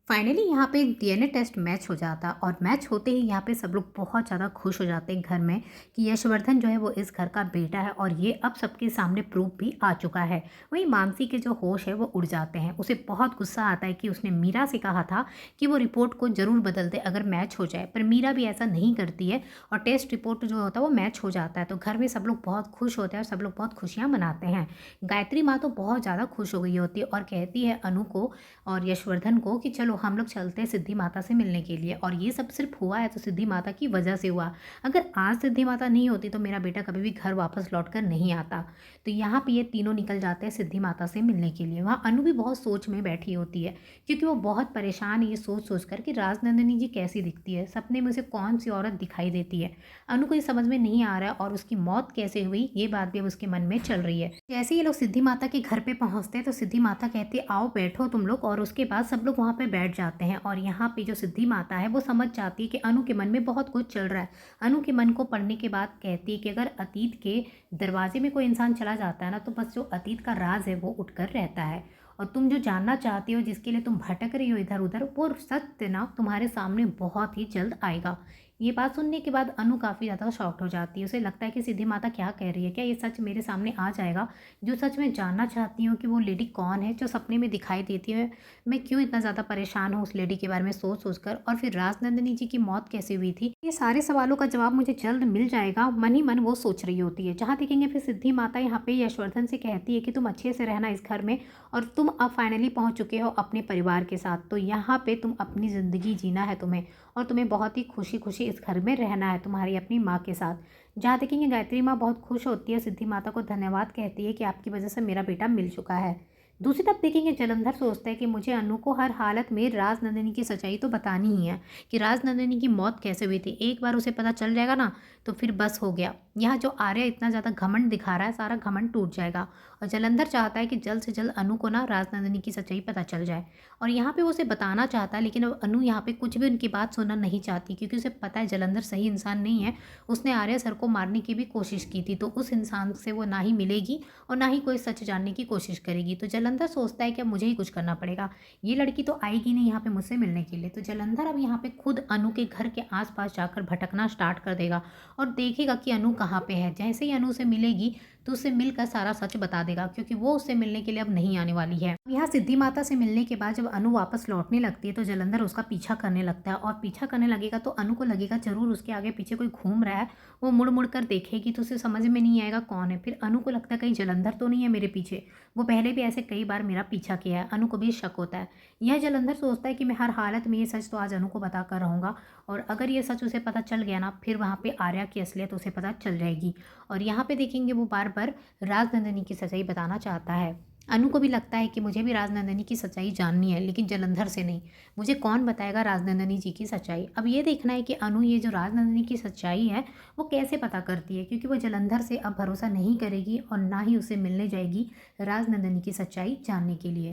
Finally यहाँ पे DNA test match हो जाता और मैच होते ही यहाँ पे सब लोग बहुत ज़्यादा खुश हो जाते हैं घर में कि यशवर्धन जो है वो इस घर का बेटा है और ये अब सबके सामने प्रूफ भी आ चुका है। वहीं मानसी के जो होश है वो उड़ जाते हैं। उसे बहुत गुस्सा आता है कि उसने मीरा से कहा था कि वो रिपोर्ट को ज़रूर बदल दे अगर मैच हो जाए, पर मीरा भी ऐसा नहीं करती है और टेस्ट रिपोर्ट जो होता है वो मैच हो जाता है। तो घर में सब लोग बहुत खुश होते हैं और सब लोग बहुत खुशियाँ मनाते हैं। गायत्री माँ तो बहुत ज़्यादा खुश हो गई होती है और कहती है अनु को और यशवर्धन को कि चलो हम लोग चलते हैं सिद्धि माता से मिलने के लिए, और ये सब सिर्फ हुआ है तो सिद्धि माता की वजह से हुआ। अगर आज सिद्धि माता नहीं होती तो मेरा बेटा कभी भी घर वापस लौट कर नहीं आता। तो यहाँ पे ये तीनों निकल जाते हैं सिद्धि माता से मिलने के लिए। वहाँ अनु भी बहुत सोच में बैठी होती है क्योंकि वो बहुत परेशान है ये सोच सोच कर कि राजनंदिनी जी कैसी दिखती है, सपने में उसे कौन सी औरत दिखाई देती है। अनु को ये समझ में नहीं आ रहा है और उसकी मौत कैसे हुई ये बात भी अब उसके मन में चल रही है। जैसे ये लोग सिद्धि माता के घर पे पहुंचते हैं तो सिद्धि माता कहती है आओ बैठो तुम लोग, और उसके बाद सब लोग वहाँ पे बैठ जाते हैं। और यहाँ पे जो सिद्धि माता है वो समझ जाती है कि अनु के मन में बहुत कुछ चल रहा है। अनु के मन को पढ़ने के बाद कहती है कि अगर अतीत के दरवाजे में कोई इंसान चला जाता है ना तो बस जो अतीत का राज है वो उठकर रहता है, और तुम जो जानना चाहती हो जिसके लिए तुम भटक रही हो इधर उधर वो सत्य ना तुम्हारे सामने बहुत ही जल्द आएगा। ये बात सुनने के बाद अनु काफ़ी ज़्यादा शॉक्ड हो जाती है। उसे लगता है कि सिद्धि माता क्या कह रही है, क्या ये सच मेरे सामने आ जाएगा? जो सच मैं जानना चाहती हूँ कि वो लेडी कौन है जो सपने में दिखाई देती है, मैं क्यों इतना ज़्यादा परेशान हूँ उस लेडी के बारे में सोच सोच कर, और फिर राजनंदिनी जी की मौत कैसे हुई थी, ये सारे सवालों का जवाब मुझे जल्द मिल जाएगा, मन ही मन वो सोच रही होती है। जहाँ देखेंगे फिर सिद्धि माता यहाँ पे यशवर्धन से कहती है कि तुम अच्छे से रहना इस घर में, और तुम अब फाइनली पहुँच चुके हो अपने परिवार के साथ, तो यहाँ पे तुम अपनी ज़िंदगी जीना है तुम्हें, और तुम्हें बहुत ही खुशी खुशी इस घर में रहना है तुम्हारी अपनी माँ के साथ। जहाँ देखेंगे गायत्री माँ बहुत खुश होती है, सिद्धि माता को धन्यवाद कहती है कि आपकी वजह से मेरा बेटा मिल चुका है। दूसरी तरफ देखेंगे जलंधर सोचता है कि मुझे अनु को हर हालत में राजनंदिनी की सच्चाई तो बतानी ही है कि राजनंदिनी की मौत कैसे हुई थी। एक बार उसे पता चल जाएगा ना तो फिर बस हो गया। यहाँ जो आर्य इतना ज़्यादा घमंड दिखा रहा है सारा घमंड टूट जाएगा, और जलंधर चाहता है कि जल्द से जल्द अनु को ना राजनंदिनी की सच्चाई पता चल जाए। और यहाँ पे वो उसे बताना चाहता है लेकिन अब अनु यहाँ पे कुछ भी उनकी बात सुनना नहीं चाहती क्योंकि उसे पता है जलंधर सही इंसान नहीं है। उसने आर्य सर को मारने की भी कोशिश की थी, तो उस इंसान से वो ना ही मिलेगी और ना ही कोई सच जानने की कोशिश करेगी। तो जलंधर सोचता है कि अब मुझे ही कुछ करना पड़ेगा, ये लड़की तो आएगी नहीं यहाँ पे मुझसे मिलने के लिए। तो जलंधर अब यहाँ पे खुद अनु के घर के आसपास जाकर भटकना स्टार्ट कर देगा और देखेगा कि अनु कहाँ पे है। जैसे ही अनु से मिलेगी तो उससे मिलकर सारा सच बता देगा क्योंकि वो उससे मिलने के लिए अब नहीं आने वाली है। यहाँ सिद्धि माता से मिलने के बाद जब अनु वापस लौटने लगती है तो जलंधर उसका पीछा करने लगता है, और पीछा करने लगेगा तो अनु को लगेगा जरूर उसके आगे पीछे कोई घूम रहा है। वो मुड़ मुड़ कर देखेगी तो उसे समझ में नहीं आएगा कौन है। फिर अनु को लगता है कहीं जलंधर तो नहीं है मेरे पीछे, वो पहले भी ऐसे कई बार मेरा पीछा किया है। अनु को भी शक होता है। यह जलंधर सोचता है कि मैं हर हालत में ये सच तो आज अनु को बता कर रहूँगा, और अगर ये सच उसे पता चल गया ना फिर वहाँ पे आर्या की असलियत उसे पता चल जाएगी। और यहाँ पे देखेंगे वो बार बार राजनंदिनी की सच्चाई बताना चाहता है। अनु को भी लगता है कि मुझे भी राजनंदिनी की सच्चाई जाननी है लेकिन जलंधर से नहीं। मुझे कौन बताएगा राजनंदिनी जी की सच्चाई? अब ये देखना है कि अनु ये जो राजनंदिनी की सच्चाई है वो कैसे पता करती है, क्योंकि वो जलंधर से अब भरोसा नहीं करेगी और ना ही उसे मिलने जाएगी राजनंदिनी की सच्चाई जानने के लिए।